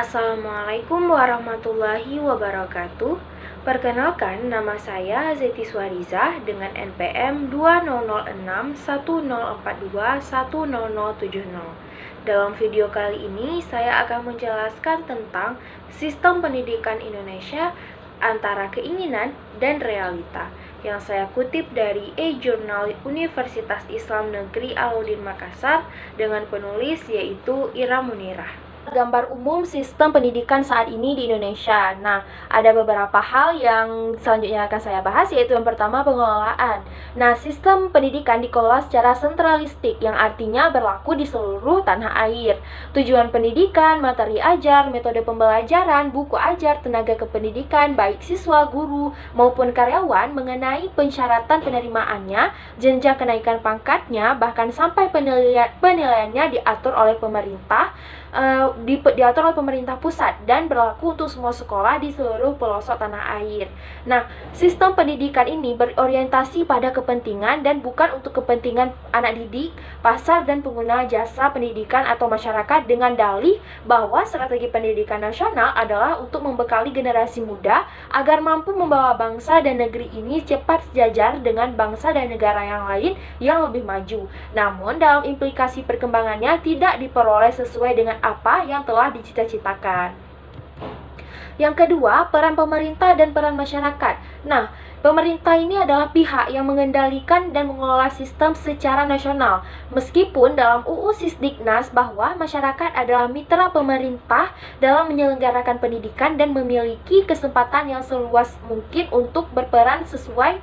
Assalamualaikum warahmatullahi wabarakatuh. Perkenalkan, nama saya Zeti Swariza dengan NPM 200610421070. Dalam video kali ini, saya akan menjelaskan tentang sistem pendidikan Indonesia antara keinginan dan realita yang saya kutip dari e-Jurnal Universitas Islam Negeri Alauddin Makassar dengan penulis yaitu Ira Munirah. Gambar umum sistem pendidikan saat ini di Indonesia. Nah, ada beberapa hal yang selanjutnya akan saya bahas, yaitu yang pertama pengelolaan. Nah, sistem pendidikan dikelola secara sentralistik, yang artinya berlaku di seluruh tanah air. Tujuan pendidikan, materi ajar, metode pembelajaran, buku ajar, tenaga kependidikan, baik siswa, guru, maupun karyawan mengenai pensyaratan penerimaannya, jenjang kenaikan pangkatnya, bahkan sampai penilaiannya diatur oleh pemerintah, diatur oleh pemerintah pusat dan berlaku untuk semua sekolah di seluruh pelosok tanah air. Nah, sistem pendidikan ini berorientasi pada kepentingan dan bukan untuk kepentingan anak didik, pasar, dan pengguna jasa pendidikan atau masyarakat, dengan dalih bahwa strategi pendidikan nasional adalah untuk membekali generasi muda agar mampu membawa bangsa dan negeri ini cepat sejajar dengan bangsa dan negara yang lain yang lebih maju. Namun, dalam implikasi perkembangannya tidak diperoleh sesuai dengan apa yang telah dicita-citakan. Yang kedua, peran pemerintah dan peran masyarakat. Nah, pemerintah ini adalah pihak yang mengendalikan dan mengelola sistem secara nasional. Meskipun dalam UU Sisdiknas bahwa masyarakat adalah mitra pemerintah dalam menyelenggarakan pendidikan dan memiliki kesempatan yang seluas mungkin untuk berperan sesuai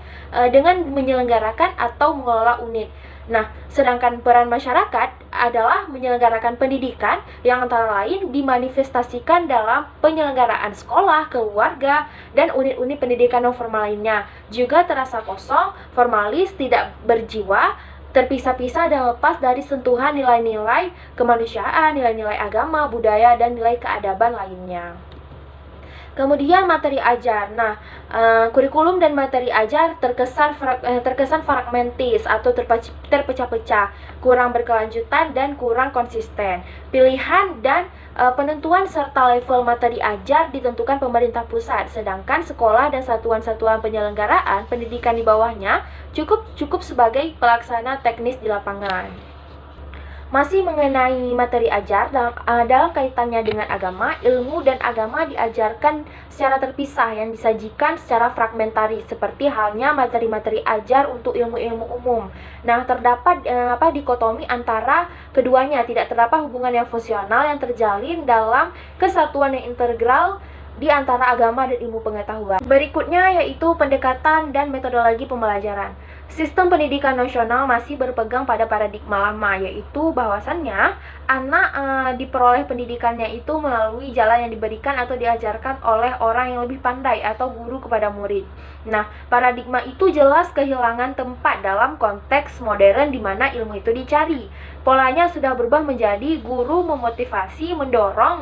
dengan menyelenggarakan atau mengelola unit. Nah, sedangkan peran masyarakat adalah menyelenggarakan pendidikan yang antara lain dimanifestasikan dalam penyelenggaraan sekolah, keluarga, dan unit-unit pendidikan non formal lainnya. Juga terasa kosong, formalis, tidak berjiwa, terpisah-pisah dan lepas dari sentuhan nilai-nilai kemanusiaan, nilai-nilai agama, budaya, dan nilai keadaban lainnya. Kemudian materi ajar. Nah, kurikulum dan materi ajar terkesan fragmentis atau terpecah-pecah, kurang berkelanjutan dan kurang konsisten. Pilihan dan penentuan serta level materi ajar ditentukan pemerintah pusat, sedangkan sekolah dan satuan-satuan penyelenggaraan pendidikan di bawahnya cukup sebagai pelaksana teknis di lapangan. Masih mengenai materi ajar, dalam kaitannya dengan agama, ilmu dan agama diajarkan secara terpisah yang disajikan secara fragmentaris, seperti halnya materi-materi ajar untuk ilmu-ilmu umum. Nah, terdapat dikotomi antara keduanya, tidak terdapat hubungan yang fungsional yang terjalin dalam kesatuan yang integral di antara agama dan ilmu pengetahuan. Berikutnya yaitu pendekatan dan metodologi pembelajaran. Sistem pendidikan nasional masih berpegang pada paradigma lama, yaitu bahwasannya anak diperoleh pendidikannya itu melalui jalan yang diberikan atau diajarkan oleh orang yang lebih pandai atau guru kepada murid. Nah, paradigma itu jelas kehilangan tempat dalam konteks modern di mana ilmu itu dicari. Polanya sudah berubah menjadi guru memotivasi, mendorong,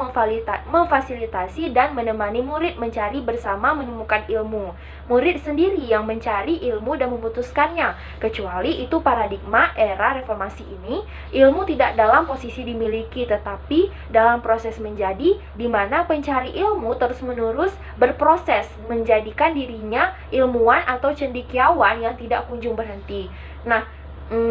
memfasilitasi, dan menemani murid mencari bersama menemukan ilmu. Murid sendiri yang mencari ilmu dan memutuskannya. Kecuali itu paradigma era reformasi ini, ilmu tidak dalam posisi dimiliki tetapi dalam proses menjadi, di mana pencari ilmu terus-menerus berproses menjadikan dirinya ilmuwan atau cendekiawan yang tidak kunjung berhenti. Nah,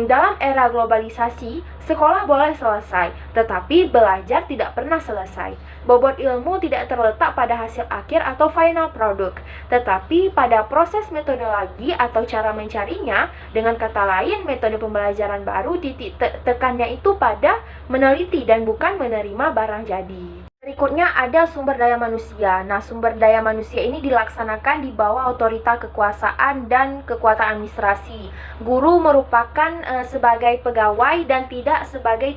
dalam era globalisasi, sekolah boleh selesai, tetapi belajar tidak pernah selesai. Bobot ilmu tidak terletak pada hasil akhir atau final product, tetapi pada proses metodologi atau cara mencarinya. Dengan kata lain, metode pembelajaran baru titik tekannya itu pada meneliti dan bukan menerima barang jadi. Berikutnya ada sumber daya manusia. Nah, sumber daya manusia ini dilaksanakan di bawah otorita kekuasaan dan kekuatan administrasi. Guru merupakan sebagai pegawai dan tidak sebagai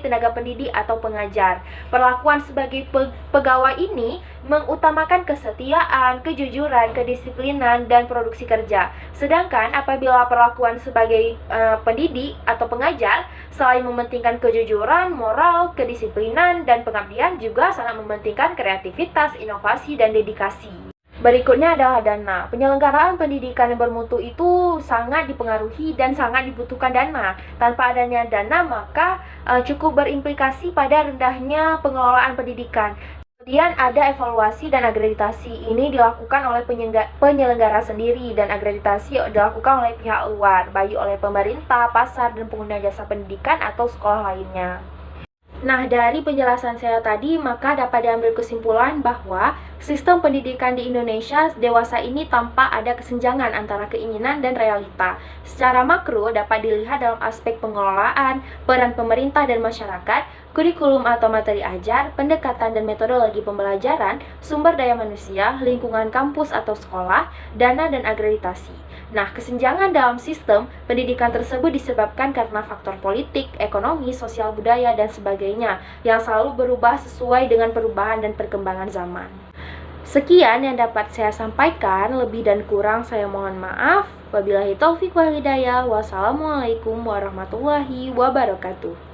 tenaga pendidik atau pengajar. Perlakuan sebagai pegawai ini mengutamakan kesetiaan, kejujuran, kedisiplinan, dan produksi kerja. Sedangkan apabila perlakuan sebagai pendidik atau pengajar, selain mementingkan kejujuran, moral, kedisiplinan, dan pengabdian, juga sangat mementingkan kreativitas, inovasi, dan dedikasi. Berikutnya adalah dana. Penyelenggaraan pendidikan yang bermutu itu sangat dipengaruhi dan sangat dibutuhkan dana. Tanpa adanya dana, maka cukup berimplikasi pada rendahnya pengelolaan pendidikan. Kemudian ada evaluasi dan akreditasi. Ini dilakukan oleh penyelenggara sendiri, dan akreditasi dilakukan oleh pihak luar, baik oleh pemerintah, pasar, dan pengguna jasa pendidikan atau sekolah lainnya. Nah, dari penjelasan saya tadi, maka dapat diambil kesimpulan bahwa sistem pendidikan di Indonesia dewasa ini tampak ada kesenjangan antara keinginan dan realita. Secara makro dapat dilihat dalam aspek pengelolaan, peran pemerintah dan masyarakat, kurikulum atau materi ajar, pendekatan dan metodologi pembelajaran, sumber daya manusia, lingkungan kampus atau sekolah, dana dan akreditasi. Nah, kesenjangan dalam sistem pendidikan tersebut disebabkan karena faktor politik, ekonomi, sosial budaya, dan sebagainya yang selalu berubah sesuai dengan perubahan dan perkembangan zaman. Sekian yang dapat saya sampaikan, lebih dan kurang saya mohon maaf. Wabillahi taufiq wal hidayah. Wassalamualaikum warahmatullahi wabarakatuh.